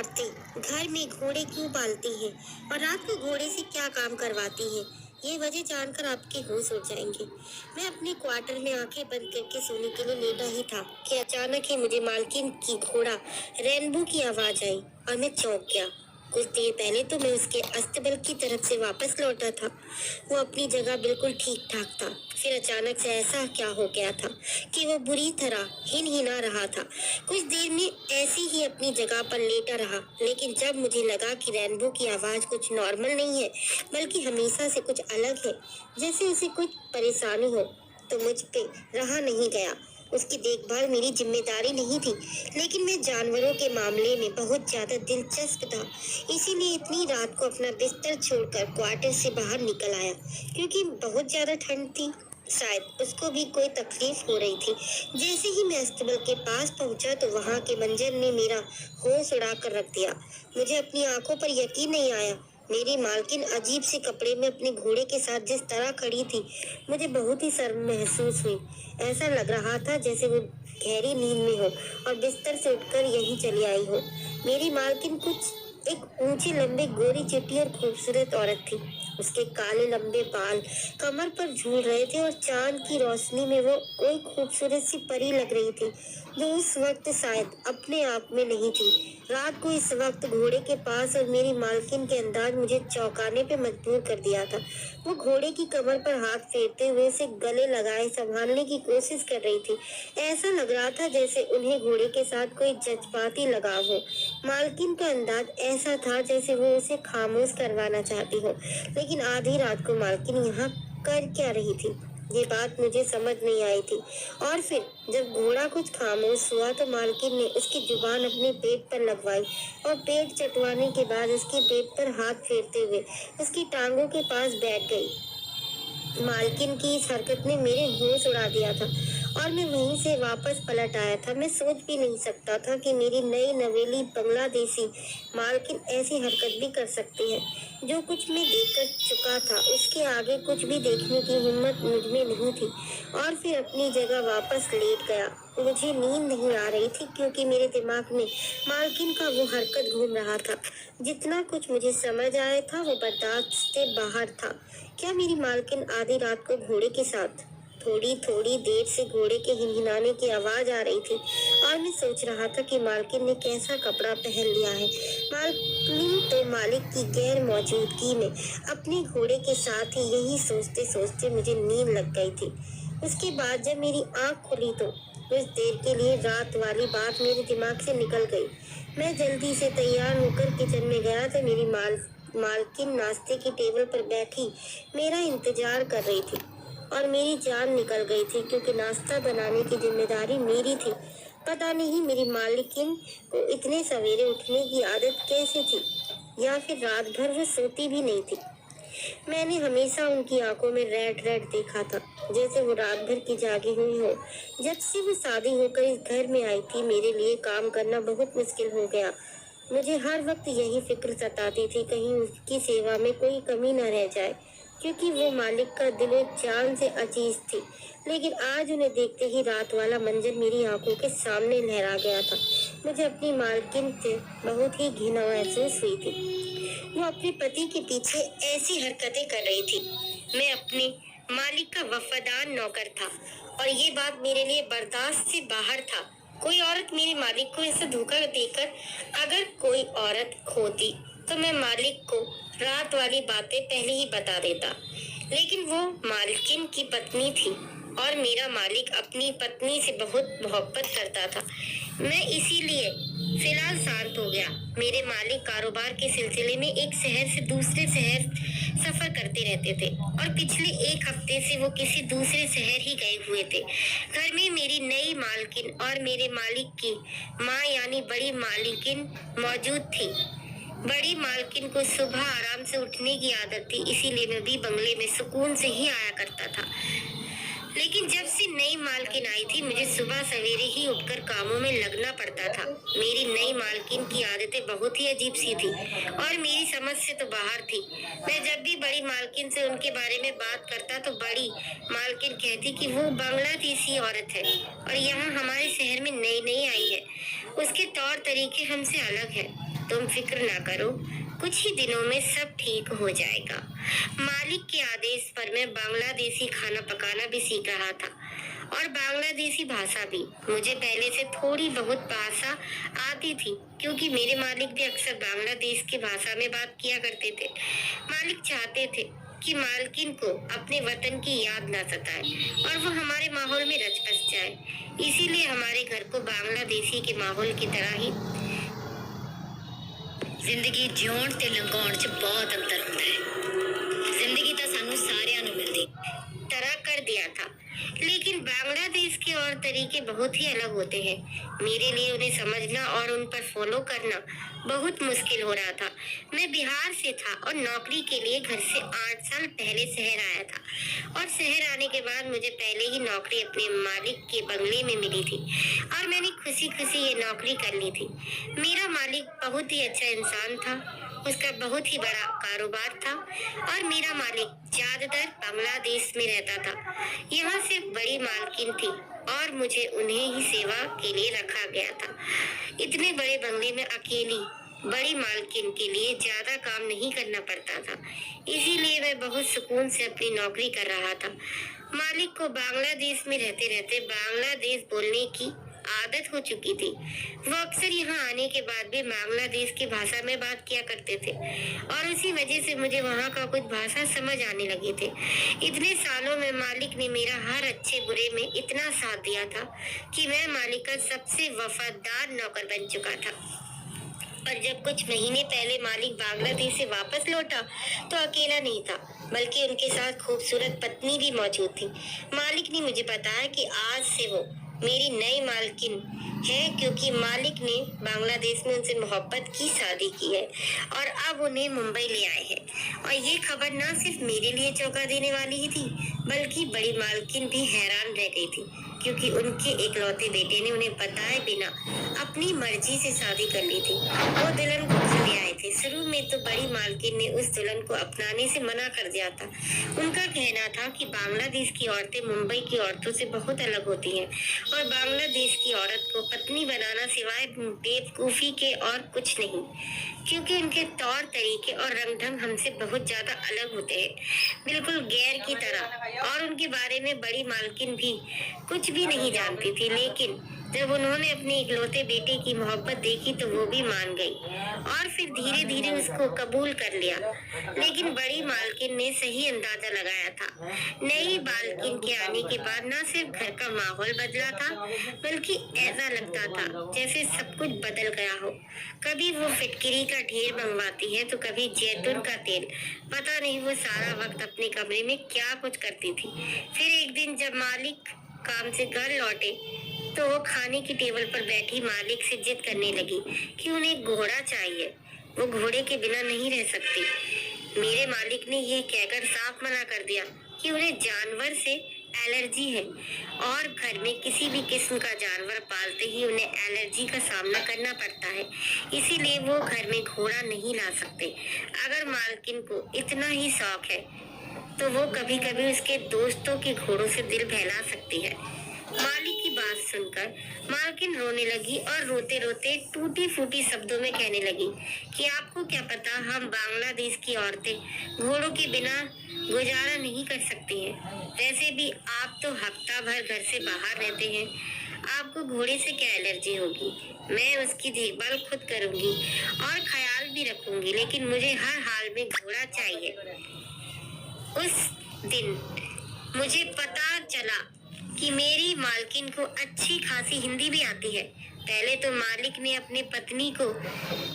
औरतें घर में घोड़े क्यों पालती हैं और रात को घोड़े से क्या काम करवाती हैं, ये वजह जानकर आपके होश उड़ जाएंगे। मैं अपने क्वार्टर में आंखें बंद करके सोने के लिए लेटा ही था कि अचानक ही मुझे मालकिन की घोड़ा रेनबो की आवाज आई और मैं चौंक गया। कुछ देर पहले तो मैं उसके अस्तबल की तरफ से वापस लौटा था। वो अपनी जगह बिल्कुल ठीक ठाक था। फिर अचानक से ऐसा क्या हो गया था कि वो बुरी तरह हिनहिना रहा था। कुछ देर में ऐसी ही अपनी जगह पर लेटा रहा, लेकिन जब मुझे लगा कि रेनबो की आवाज कुछ नॉर्मल नहीं है बल्कि हमेशा से कुछ अलग है, जैसे उसे कुछ परेशानी हो, तो मुझ पे रहा नहीं गया। उसकी देखभाल मेरी जिम्मेदारी नहीं थी, लेकिन मैं जानवरों के मामले में बहुत ज्यादा दिलचस्प था। इसीलिए इतनी रात को अपना बिस्तर छोड़कर क्वार्टर से बाहर निकल आया, क्योंकि बहुत ज्यादा ठंड थी। शायद उसको भी कोई तकलीफ हो रही थी। जैसे ही मैं अस्तबल के पास पहुंचा तो वहां के मंजर ने मेरा होश उड़ा कर रख दिया। मुझे अपनी आंखों पर यकीन नहीं आया। मेरी मालकिन अजीब से कपड़े में अपने घोड़े के साथ जिस तरह खड़ी थी, मुझे बहुत ही शर्म महसूस हुई। ऐसा लग रहा था जैसे वो गहरी नींद में हो और बिस्तर से उठकर यहीं चली आई हो। मेरी मालकिन कुछ एक ऊंची लंबी गोरी चिट्टी और खूबसूरत औरत थी। उसके काले लंबे बाल कमर पर झूल रहे थे और चांद की रोशनी में वो कोई खूबसूरत सी परी लग रही थी, जो उस वक्त शायद अपने आप में नहीं थी। रात को इस वक्त घोड़े के पास और मेरी मालकिन के अंदाज मुझे चौंकाने पे मजबूर कर दिया था। वो घोड़े की कमर पर हाथ फेरते हुए उसे गले लगाए संभालने की कोशिश कर रही थी। ऐसा लग रहा था जैसे उन्हें घोड़े के साथ कोई जज्बाती लगाव हो। मालकिन का अंदाज ऐसा था जैसे वो उसे खामोश करवाना चाहती हो। लेकिन आधी रात को मालकिन यहाँ कर क्या रही थी, ये बात मुझे समझ नहीं आई थी। और फिर जब घोड़ा कुछ खामोश हुआ तो मालकिन ने उसकी जुबान अपने पेट पर लगवाई और पेट चटवाने के बाद उसके पेट पर हाथ फेरते हुए उसकी टांगों के पास बैठ गई। मालकिन की इस हरकत ने मेरे होश उड़ा दिया था और मैं वहीं से वापस पलट आया था। मैं सोच भी नहीं सकता था कि मेरी नई नवेली बांग्लादेशी मालकिन ऐसी हरकत भी कर सकती है। जो कुछ मैं देख कर चुका था उसके आगे कुछ भी देखने की हिम्मत मुझ में नहीं थी और फिर अपनी जगह वापस लेट गया। मुझे नींद नहीं आ रही थी क्योंकि मेरे दिमाग में मालकिन का वो हरकत घूम रहा था। जितना कुछ मुझे समझ आया था वो बर्दाश्त से बाहर था। क्या मेरी मालकिन आधी रात को घोड़े के साथ? थोड़ी थोड़ी देर से घोड़े के हिनहिनाने की आवाज आ रही थी और मैं सोच रहा था कि मालकिन ने कैसा कपड़ा पहन लिया है। मालकिन तो मालिक की गैर मौजूदगी में अपने घोड़े के साथ ही यही सोचते सोचते मुझे नींद लग गई थी। उसके बाद जब मेरी आंख खुली तो कुछ देर के लिए रात वाली बात मेरे दिमाग से निकल गई। मैं जल्दी से तैयार होकर किचन में गया तो मेरी मालकिन नाश्ते की टेबल पर बैठी मेरा इंतजार कर रही थी और मेरी जान निकल गई थी क्योंकि नाश्ता बनाने की जिम्मेदारी मेरी थी। पता नहीं मेरी मालकिन को इतने सवेरे उठने की आदत कैसे थी, या फिर रात भर वो सोती भी नहीं थी। मैंने हमेशा उनकी आंखों में रेड रेड देखा था, जैसे वो रात भर की जागी हुई हो। जब से वो शादी होकर इस घर में आई थी मेरे लिए काम करना बहुत मुश्किल हो गया। मुझे हर वक्त यही फिक्र सताती थी कहीं उसकी सेवा में कोई कमी न रह जाए, क्योंकि वो मालिक का दिलो जान से अजीज थी। लेकिन आज उन्हें देखते ही रात वाला मंजर मेरी आंखों के सामने लहरा गया था। मुझे अपनी मालकिन से बहुत ही घृणा महसूस हुई थी। वो अपने पति के पीछे ऐसी हरकतें कर रही थी। मैं अपने मालिक का वफादार नौकर था और ये बात मेरे लिए बर्दाश्त से बाहर था। कोई औरत मेरे मालिक को ऐसा धोखा देकर अगर कोई औरत खोती तो मैं मालिक को रात वाली बातें पहले ही बता देता। लेकिन वो मालकिन की पत्नी थी और मेरा मालिक अपनी पत्नी से बहुत मोहब्बत करता था। मैं इसीलिए फिलहाल शांत हो गया। मेरे मालिक कारोबार के सिलसिले में एक शहर से दूसरे शहर सफर करते रहते थे और पिछले एक हफ्ते से वो किसी दूसरे शहर ही गए हुए थे। घर में मेरी नई मालकिन और मेरे मालिक की माँ यानी बड़ी मालकिन मौजूद थी। बड़ी मालकिन को सुबह आराम से उठने की आदत थी, इसीलिए मैं भी बंगले में सुकून से ही आया करता था। लेकिन जब से नई मालकिन आई थी मुझे सुबह सवेरे ही उठकर कामों में लगना पड़ता था। मेरी नई मालकिन की आदतें बहुत ही अजीब सी थी और मेरी समझ से तो बाहर थी। मैं जब भी बड़ी मालकिन से उनके बारे में बात करता तो बड़ी मालकिन कहती कि वो बांग्लादेशी औरत है और यहाँ हमारे शहर में नई नई आई है, उसके तौर तरीके हमसे अलग है। तुम फिक्र ना करो, कुछ ही दिनों में सब ठीक हो जाएगा। मालिक के आदेश पर मैं बांग्लादेशी खाना पकाना भी सीख रहा था और बांग्लादेशी भाषा भी। मुझे पहले से थोड़ी बहुत भाषा आती थी क्योंकि मेरे मालिक भी अक्सर बांग्लादेश की भाषा में बात किया करते थे। मालिक चाहते थे कि मालकिन को अपने वतन की याद ना सताए और वो हमारे माहौल में रच बस जाए। इसीलिए हमारे घर को बांग्लादेशी के माहौल की तरह ही जिंदगी जिउण ते लंघाउण च बहुत अंतर होता है। जिंदगी तो सानू सारियां नू मिलदी तरह कर दिया था, लेकिन बांग्लादेश के और तरीके बहुत ही अलग होते हैं। मेरे लिए उन्हें समझना और उन पर फॉलो करना बहुत मुश्किल हो रहा था। मैं बिहार से था और नौकरी के लिए घर से 8 साल पहले शहर आया था और शहर आने के बाद मुझे पहले ही नौकरी अपने मालिक के बंगले में मिली थी और मैंने खुशी खुशी ये नौकरी कर ली थी। मेरा मालिक बहुत ही अच्छा इंसान था, उसका बहुत ही बड़ा कारोबार था और मेरा मालिक ज्यादातर बांग्लादेश में रहता था। यहाँ सिर्फ बड़ी मालकिन थी और मुझे उन्हें ही सेवा के लिए रखा गया था। इतने बड़े बंगले में अकेली बड़ी मालकिन के लिए ज्यादा काम नहीं करना पड़ता था, इसीलिए मैं बहुत सुकून से अपनी नौकरी कर रहा था। मालिक को बांग्लादेश में रहते रहते बांग्लादेश बोलने की आदत हो चुकी थी। वो अक्सर यहाँ आने के बाद भी बांग्लादेश की भाषा में बात किया करते थे और उसी वजह से मुझे वहाँ का कुछ भाषा समझ आने लगे थे। इतने सालों में मालिक ने मेरा हर अच्छे बुरे में इतना साथ दिया था कि मैं मालिक का सबसे वफादार नौकर बन चुका था। पर जब कुछ महीने पहले मालिक बांग्लादेश से वापस लौटा तो अकेला नहीं था, बल्कि उनके साथ खूबसूरत पत्नी भी मौजूद थी। मालिक ने मुझे बताया कि आज से वो मेरी नई मालकिन है क्योंकि मालिक ने बांग्लादेश में उनसे मोहब्बत की शादी की है और अब उन्हें मुंबई ले आए हैं। और ये खबर न सिर्फ मेरे लिए चौंका देने वाली ही थी, बल्कि बड़ी मालकिन भी हैरान रह गई थी क्योंकि उनके इकलौते बेटे ने उन्हें बताए बिना अपनी मर्जी से शादी कर ली थी। वो दुल्हन को घर ले आए थे। शुरू में तो बड़ी मालकिन ने उस दुल्हन को अपनाने से मना कर दिया था। उनका कहना था कि बांग्लादेश की औरतें मुंबई की औरतों से बहुत अलग होती हैं और बांग्लादेश की औरत को पत्नी बनाना सिवाय बेवकूफी के और कुछ नहीं, क्योंकि उनके तौर तरीके और रंग ढंग हमसे बहुत ज्यादा अलग होते हैं, बिल्कुल गैर की तरह। और उनके बारे में बड़ी मालकिन भी कुछ भी नहीं जानती थी, लेकिन जब उन्होंने अपने इकलौते बेटे की मोहब्बत देखी तो वो भी मान गई और फिर धीरे धीरे उसको कबूल कर लिया। लेकिन बड़ी मालकिन ने सही अंदाजा लगाया था। नई मालकिन के आने के बाद न सिर्फ घर का माहौल बदला था, बल्कि ऐसा लगता था जैसे सब कुछ बदल गया हो। कभी वो फिटकरी का ढेर मंगवाती है तो कभी जैतून का तेल। पता नहीं वो सारा वक्त अपने कमरे में क्या कुछ करती थी। फिर एक दिन जब मालिक काम से घर लौटे तो वो खाने की टेबल पर बैठी मालिक से जिद करने लगी कि उन्हें घोड़ा चाहिए, वो घोड़े के बिना नहीं रह सकती। मेरे मालिक ने ये कहकर साफ मना कर दिया कि उन्हें जानवर से एलर्जी है और घर में किसी भी किस्म का जानवर पालते ही उन्हें एलर्जी का सामना करना पड़ता है, इसीलिए वो घर में घोड़ा नहीं ला सकते। अगर मालकिन को इतना ही शौक है तो वो कभी कभी उसके दोस्तों के घोड़ों से दिल बहला सकती है। मालिक की बात सुनकर मालकिन रोने लगी और रोते रोते टूटी फूटी शब्दों में कहने लगी कि आपको क्या पता, हम बांग्लादेश की औरतें घोड़ों के बिना गुजारा नहीं कर सकती हैं। वैसे भी आप तो हफ्ता भर घर से बाहर रहते हैं, आपको घोड़े से क्या एलर्जी होगी। मैं उसकी देखभाल खुद करूंगी और ख्याल भी रखूंगी, लेकिन मुझे हर हाल में घोड़ा चाहिए। उस दिन मुझे पता चला कि मेरी मालकिन को अच्छी खासी हिंदी भी आती है। पहले तो मालिक ने अपनी पत्नी को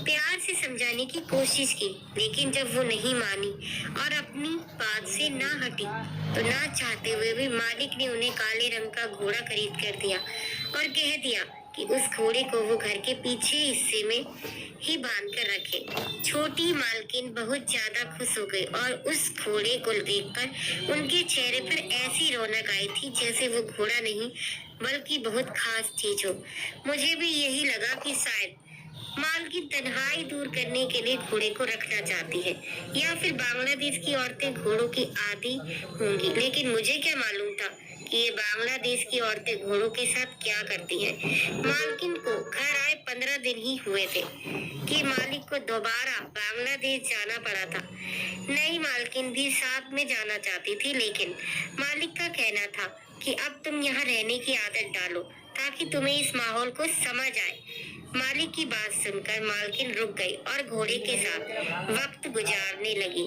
प्यार से समझाने की कोशिश की, लेकिन जब वो नहीं मानी और अपनी बात से ना हटी तो ना चाहते हुए भी मालिक ने उन्हें काले रंग का घोड़ा खरीद कर दिया और कह दिया कि उस घोड़े को वो घर के पीछे हिस्से में ही बांध कर रखे। छोटी मालकिन बहुत ज्यादा खुश हो गई और उस घोड़े को देखकर उनके चेहरे पर ऐसी रौनक आई थी जैसे वो घोड़ा नहीं बल्कि बहुत खास चीज हो। मुझे भी यही लगा कि शायद मालकिन तन्हाई दूर करने के लिए घोड़े को रखना चाहती है, या फिर बांग्लादेश की औरतें घोड़ों की आदी होंगी। लेकिन मुझे क्या मालूम था कि ये बांग्लादेश की औरतें घोड़ों के साथ क्या करती हैं। मालकिन को घर आए 15 दिन ही हुए थे कि मालिक को दोबारा बांग्लादेश जाना पड़ा था। नई मालकिन भी साथ में जाना चाहती थी, लेकिन मालिक का कहना था कि अब तुम यहाँ रहने की आदत डालो ताकि तुम्हें इस माहौल को समझ आए। मालिक की बात सुनकर मालकिन रुक गई और घोड़े के साथ वक्त गुजारने लगी।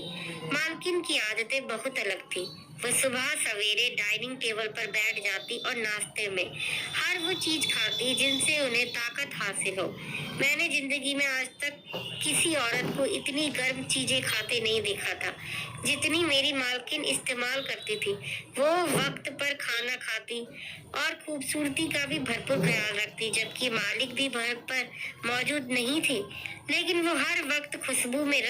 मालकिन की आदतें बहुत अलग थी। वह सुबह सवेरे डाइनिंग टेबल पर बैठ जाती और नाश्ते में हर वो चीज खाती जिनसे उन्हें ताकत हासिल हो। मैंने जिंदगी में आज तक किसी औरत को इतनी गर्म चीजें खाते नहीं देखा था जितनी मेरी मालकिन इस्तेमाल करती थी। वो वक्त पर खाना खाती और खूबसूरती का भी भरपूर ख्याल रखती, जबकि मालिक भी वक्त पर मौजूद नहीं थे, लेकिन वो हर वक्त खुशबू में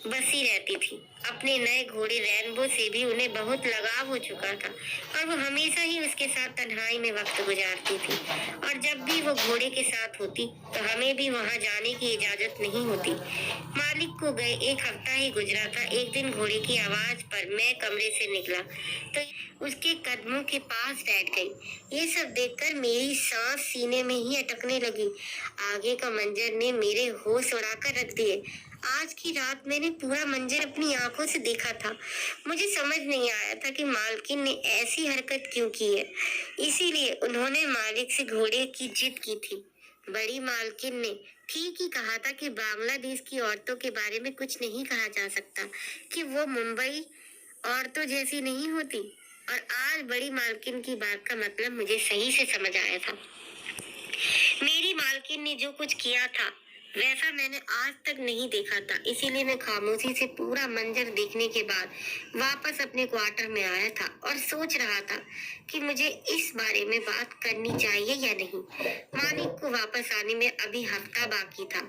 बसी रहती थी। अपने नए घोड़े रेनबो से भी उन्हें बहुत लगाव हो चुका था और वो हमेशा ही उसके साथ तन्हाई में वक्त गुजारती थी। और जब भी वो घोड़े के साथ होती तो हमें भी वहां जाने की इजाजत नहीं होती। मालिक को गए 1 हफ्ता ही गुजरा था। एक दिन घोड़े की आवाज पर मैं कमरे से निकला तो उसके कदमों के पास बैठ गई। ये सब देखकर मेरी सांस सीने में ही अटकने लगी। आगे का मंजर ने मेरे होश उड़ाकर रख दिए। आज की रात मैंने पूरा मंजर अपनी आंखों से देखा था। मुझे समझ नहीं आया था कि मालकिन ने ऐसी हरकत क्यों की है। इसीलिए उन्होंने मालिक से घोड़े की जिद की थी। बड़ी मालकिन ने ठीक ही कहा था कि बांग्लादेश की औरतों के बारे में कुछ नहीं कहा जा सकता, कि वो मुंबई औरतों जैसी नहीं होती। और आज बड़ी मालकिन की बात का मतलब मुझे सही से समझ आया था। मेरी मालकिन ने जो कुछ किया था वैसा मैंने आज तक नहीं देखा था। इसीलिए मैं खामोशी से पूरा मंजर देखने के बाद वापस अपने क्वार्टर में आया था और सोच रहा था कि मुझे इस बारे में बात करनी चाहिए या नहीं। मालिक को वापस आने में अभी हफ्ता बाकी था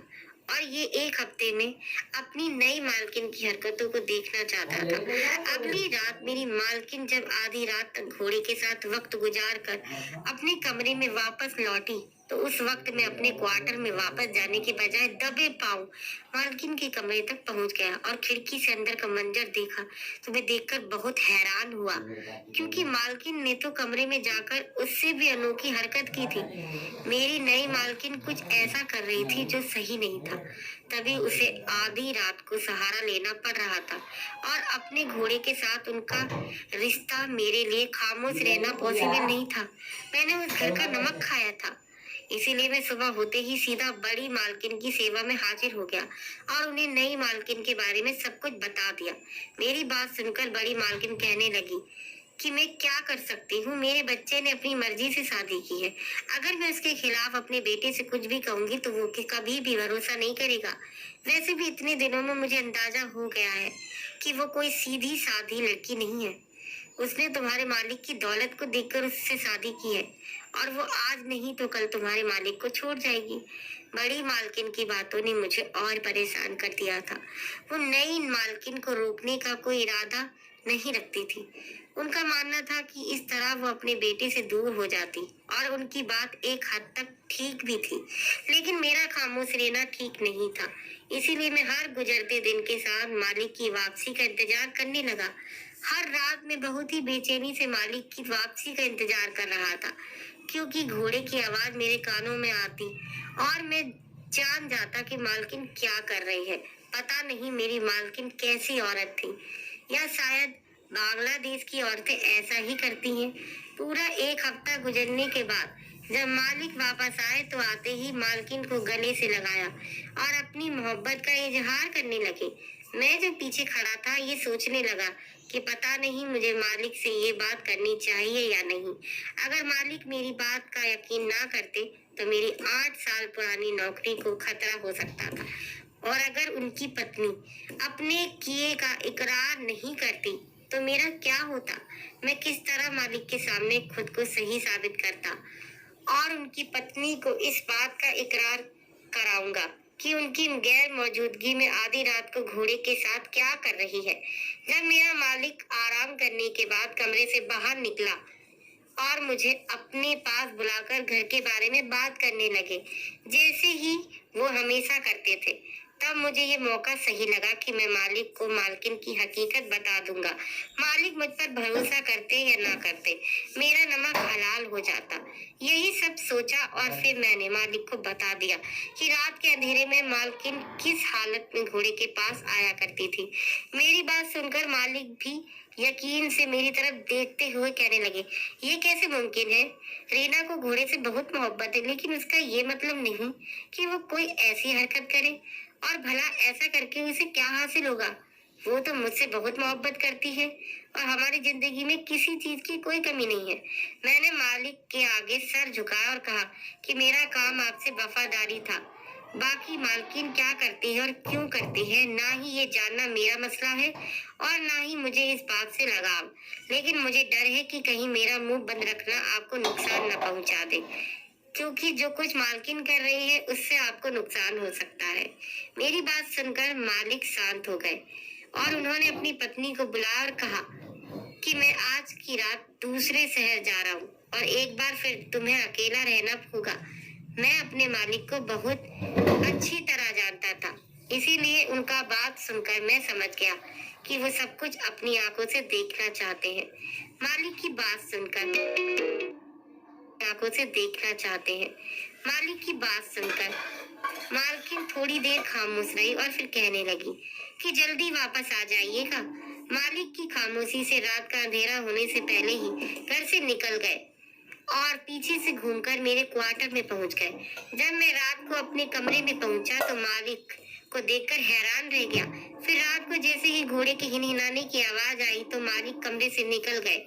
और ये 1 हफ्ते में अपनी नई मालकिन की हरकतों को देखना चाहता था। अगली रात मेरी मालकिन जब आधी रात तक घोड़े के साथ वक्त गुजार कर अपने कमरे में वापस लौटी तो उस वक्त मैं अपने क्वार्टर में वापस जाने के बजाय दबे पांव मालकिन के कमरे तक पहुंच गया और खिड़की से अंदर का मंजर देखा तो मैं देखकर बहुत हैरान हुआ, क्योंकि मालकिन ने तो कमरे में जाकर उससे भी अनोखी हरकत की थी। मेरी नई मालकिन कुछ ऐसा कर रही थी जो सही नहीं था। तभी उसे आधी रात को सहारा लेना पड़ रहा था और अपने घोड़े के साथ उनका रिश्ता मेरे लिए खामोश रहना पॉसिबल नहीं था। मैंने उस घर का नमक खाया था, इसीलिए मैं सुबह होते ही सीधा बड़ी मालकिन की सेवा में हाजिर हो गया और उन्हें नई मालकिन के बारे में सब कुछ बता दिया। मेरी बात सुनकर बड़ी मालकिन कहने लगी कि मैं क्या कर सकती हूँ, मेरे बच्चे ने अपनी मर्जी से शादी की है। अगर मैं उसके खिलाफ अपने बेटे से कुछ भी कहूंगी तो वो कभी भी भरोसा नहीं करेगा। वैसे भी इतने दिनों में मुझे अंदाजा हो गया है कि वो कोई सीधी सादी लड़की नहीं है। उसने तुम्हारे मालिक की दौलत को देखकर उससे शादी की है और वो आज नहीं तो कल तुम्हारे मालिक को छोड़ जाएगी। बड़ी मालकिन की बातों ने मुझे और परेशान कर दिया था। वो नई मालकिन को रोकने का कोई इरादा नहीं रखती थी। उनका मानना था कि इस तरह वो अपने बेटे से दूर हो जाती और उनकी बात एक हद तक ठीक भी थी, लेकिन मेरा खामोश रहना ठीक नहीं था। इसीलिए मैं हर गुजरते दिन के साथ मालिक की वापसी का इंतजार करने लगा। हर रात में बहुत ही बेचैनी से मालिक की वापसी का इंतजार कर रहा था, क्योंकि घोड़े की आवाज मेरे कानों में आती और मैं जान जाता कि मालकिन क्या कर रही है। पता नहीं मेरी मालकिन कैसी औरत थी, या शायद बांग्लादेश की औरतें ऐसा ही करती हैं। पूरा 1 हफ्ता गुजरने के बाद जब मालिक वापस आए तो आते ही मालकिन को गले से लगाया और अपनी मोहब्बत का इजहार करने लगे। मैं जो पीछे खड़ा था ये सोचने लगा कि पता नहीं मुझे मालिक से ये बात करनी चाहिए या नहीं। अगर मालिक मेरी बात का यकीन ना करते तो मेरी 8 साल पुरानी नौकरी को खतरा हो सकता था। और अगर उनकी पत्नी अपने किए का इकरार नहीं करती तो मेरा क्या होता। मैं किस तरह मालिक के सामने खुद को सही साबित करता और उनकी पत्नी को इस बात का इकरार कराऊंगा कि उनकी गैर मौजूदगी में आधी रात को घोड़े के साथ क्या कर रही है। जब मेरा मालिक आराम करने के बाद कमरे से बाहर निकला और मुझे अपने पास बुलाकर घर के बारे में बात करने लगे, जैसे ही वो हमेशा करते थे। तब मुझे ये मौका सही लगा कि मैं मालिक को मालकिन की हकीकत बता दूंगा। मालिक मुझ पर भरोसा करते या ना करते, मेरा नमक हलाल हो जाता। यही सब सोचा और फिर मैंने मालिक को बता दिया कि रात के अंधेरे में मालकिन किस हालत में घोड़े के पास आया करती थी। मेरी बात सुनकर मालिक भी यकीन से मेरी तरफ देखते हुए कहने लगे, ये कैसे मुमकिन है? रीना को घोड़े से बहुत मोहब्बत है, लेकिन उसका ये मतलब नहीं कि वो कोई ऐसी हरकत करे। और भला ऐसा करके उसे क्या हासिल होगा? वो तो मुझसे बहुत मोहब्बत करती है और हमारी जिंदगी में किसी चीज की कोई कमी नहीं है। मैंने मालिक के आगे सर झुकाया और कहा कि मेरा काम आपसे वफादारी था। बाकी मालकिन क्या करती है और क्यों करती है, ना ही ये जानना मेरा मसला है और ना ही मुझे इस बात से लगाव। लेकिन मुझे डर है कि कहीं मेरा मुंह बंद रखना आपको नुकसान न पहुंचा दे, क्योंकि जो कुछ मालकिन कर रही है उससे आपको नुकसान हो सकता है। मेरी बात सुनकर मालिक शांत हो गए और उन्होंने अपनी पत्नी को बुलाया और कहा कि मैं आज की रात दूसरे शहर जा रहा हूँ और एक बार फिर तुम्हें अकेला रहना होगा। मैं अपने मालिक को बहुत अच्छी तरह जानता था, इसीलिए उनका बात सुनकर मैं समझ गया कि वो सब कुछ अपनी आंखों से देखना चाहते हैं। मालिक की बात सुनकर आंखों से देखना चाहते हैं। मालिक की बात सुनकर मालकिन थोड़ी देर खामोश रही और फिर कहने लगी कि जल्दी वापस आ जाइएगा। मालिक की खामोशी से रात का अंधेरा होने से पहले ही घर से निकल गए और पीछे से घूमकर मेरे क्वार्टर में पहुंच गए। जब मैं रात को अपने कमरे में पहुंचा तो मालिक को देखकर हैरान रह गया। फिर रात को जैसे ही घोड़े के हिनहिनाने की आवाज आई तो मालिक कमरे से निकल गए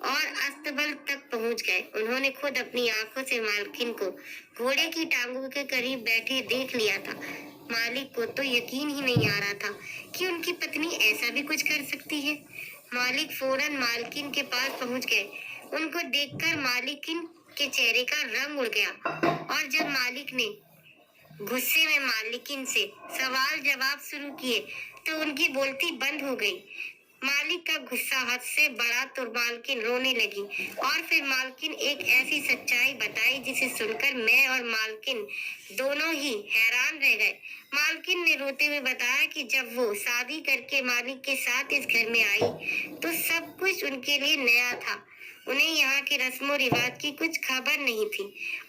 और अस्तबल तक पहुंच गए। उन्होंने खुद अपनी आंखों से मालकिन को घोड़े की टांगों के करीब बैठे देख लिया था। मालिक को तो यकीन ही नहीं आ रहा था कि उनकी पत्नी ऐसा भी कुछ कर सकती है। मालिक फौरन मालकिन के पास पहुंच गए। उनको देखकर मालिकिन के चेहरे का रंग उड़ गया और जब मालिक ने गुस्से में मालकिन से सवाल जवाब शुरू किए तो उनकी बोलती बंद हो गई। मालिक का गुस्सा हद से बढ़ा तो मालकिन रोने लगी और फिर मालकिन एक ऐसी सच्चाई बताई जिसे सुनकर मैं और मालकिन दोनों ही हैरान रह गए। मालकिन ने रोते हुए बताया कि जब वो शादी करके मालिक के साथ इस घर में आई तो सब कुछ उनके लिए नया था। उन्हें यहाँ के रस्मों रिवाज की कुछ खबर नहीं थी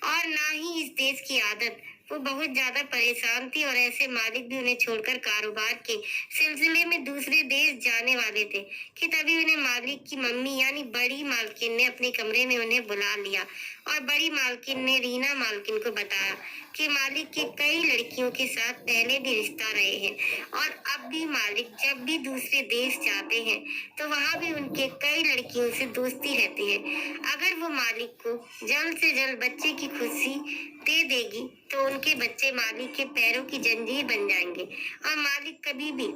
और ना ही इस देश की आदत। वो बहुत ज्यादा परेशान थी और ऐसे मालिक भी उन्हें छोड़कर कारोबार के सिलसिले में दूसरे देश जाने वाले थे कि तभी उन्हें मालिक की मम्मी यानी बड़ी मालकिन ने अपने कमरे में उन्हें बुला लिया और बड़ी मालकिन ने रीना मालकिन को बताया कि मालिक के कई लड़कियों के साथ पहले भी रिश्ता रहे हैं और अब भी मालिक जब भी दूसरे देश जाते हैं तो वहाँ भी उनके कई लड़कियों से दोस्ती रहती है। अगर वो मालिक को जल्द से जल्द बच्चे की खुशी दे देगी तो उनके बच्चे मालिक के पैरों की जंजीर बन जाएंगे और मालिक कभी भी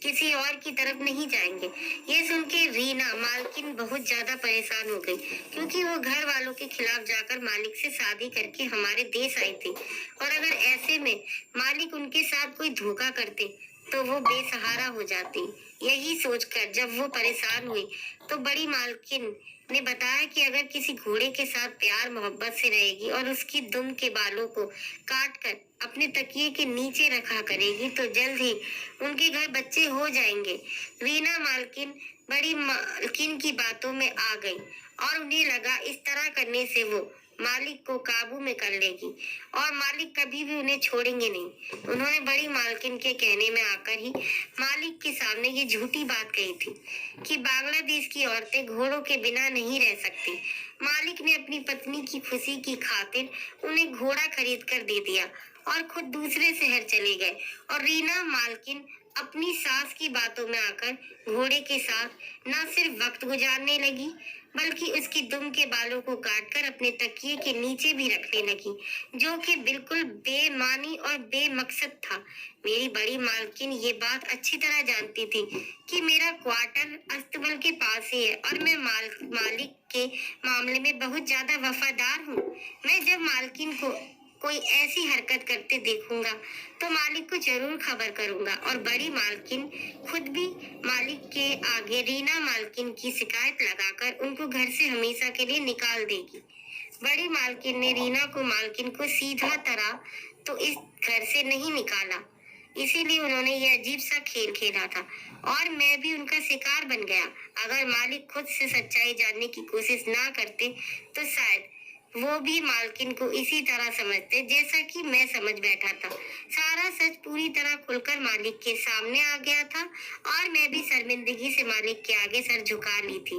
किसी और की तरफ नहीं जाएंगे। ये सुन के रीना मालकिन बहुत ज्यादा परेशान हो गई, क्योंकि वो घर वालों के खिलाफ जाकर मालिक से शादी करके हमारे देश आई थी और अगर ऐसे में मालिक उनके साथ कोई धोखा करते तो वो बेसहारा हो जाती। यही सोचकर जब वो परेशान हुई तो बड़ी मालकिन ने बताया कि अगर किसी घोड़े के साथ प्यार मोहब्बत से रहेगी और उसकी दुम के बालों को काट कर अपने तकिए के नीचे रखा करेगी तो जल्द ही उनके घर बच्चे हो जाएंगे। रीना मालकिन बड़ी मालकिन की बातों में आ गई और उन्हें लगा इस तरह करने से वो मालिक को काबू में कर लेगी और मालिक कभी भी उन्हें छोड़ेंगे नहीं। उन्होंने बड़ी मालकिन के कहने में आकर ही मालिक के सामने ये झूठी बात कही थी कि बांग्लादेश की औरतें घोड़ों के बिना नहीं रह सकती। मालिक ने अपनी पत्नी की खुशी की खातिर उन्हें घोड़ा खरीद कर दे दिया और खुद दूसरे शहर चले गए और रीना मालकिन अपनी सास की बातों में आकर घोड़े के साथ न सिर्फ वक्त गुजारने लगी बल्कि उसकी दुम के बालों को काटकर अपने तकिए के नीचे भी रखने लगी, जो कि बिल्कुल बेमानी और बेमकसद था। मेरी बड़ी मालकिन ये बात अच्छी तरह जानती थी कि मेरा क्वार्टर अस्तबल के पास ही है और मैं मालिक के मामले में बहुत ज्यादा वफादार हूँ। मैं जब मालकिन को कोई ऐसी हरकत करते देखूंगा तो मालिक को जरूर खबर करूंगा और बड़ी मालकिन खुद भी मालिक के आगे रीना मालकिन की शिकायत लगाकर उनको घर से हमेशा के लिए निकाल देगी। बड़ी मालकिन ने रीना को मालकिन को सीधा तरह तो इस घर से नहीं निकाला, इसीलिए उन्होंने ये अजीब सा खेल खेला था और मैं भी उनका शिकार बन गया। अगर मालिक खुद से सच्चाई जानने की कोशिश ना करते तो शायद वो भी मालकिन को इसी तरह समझते जैसा कि मैं समझ बैठा था। सारा सच पूरी तरह खुलकर मालिक के सामने आ गया था और मैं भी शर्मिंदगी से मालिक के आगे सर झुका ली थी।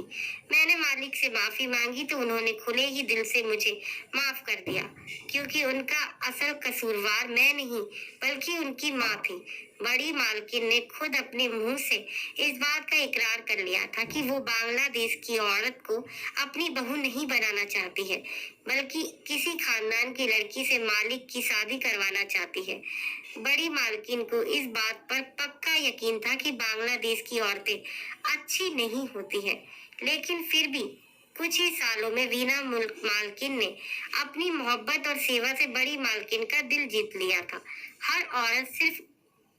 मैंने मालिक से माफी मांगी तो उन्होंने खुले ही दिल से मुझे माफ कर दिया, क्योंकि उनका असल कसूरवार मैं नहीं बल्कि उनकी माँ थी। बड़ी मालकिन ने खुद अपने मुंह से इस बात का इकरार कर लिया था कि वो बांग्लादेश की औरत को अपनी बहू नहीं बनाना चाहती है, बल्कि किसी खानदान की लड़की से मालिक की शादी करवाना चाहती है। बड़ी मालकिन को इस बात पर पक्का यकीन था कि बांग्लादेश की औरतें अच्छी नहीं होती है, लेकिन फिर भी कुछ ही सालों में रीना मालकिन ने अपनी मोहब्बत और सेवा से बड़ी मालकिन का दिल जीत लिया था। हर औरत सिर्फ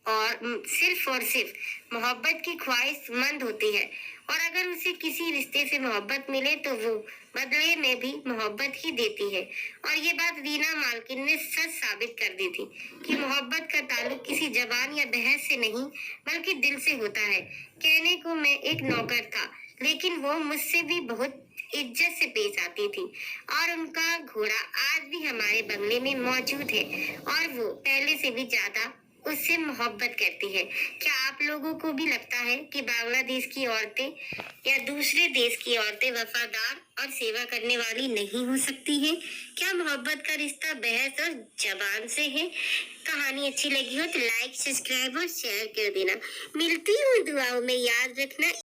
और सिर्फ मोहब्बत की ख्वाहिशमंद होती है और अगर उसे किसी रिश्ते से मोहब्बत मिले तो वो बदले में भी मोहब्बत ही देती है। और ये बात रीना मालकिन ने सच साबित कर दी थी कि मोहब्बत का ताल्लुक किसी जबान या बहस से नहीं बल्कि दिल से होता है। कहने को मैं एक नौकर था, लेकिन वो मुझसे भी बहुत इज्जत से पेश आती थी और उनका घोड़ा आज भी हमारे बंगले में मौजूद है और वो पहले से भी ज्यादा उससे मोहब्बत करती है। क्या आप लोगों को भी लगता है कि बांग्लादेश की औरतें या दूसरे देश की औरतें वफादार और सेवा करने वाली नहीं हो सकती हैं? क्या मोहब्बत का रिश्ता बहस और जबान से है? कहानी अच्छी लगी हो तो लाइक, सब्सक्राइब और शेयर कर देना। मिलती हूँ दुआओं में, याद रखना।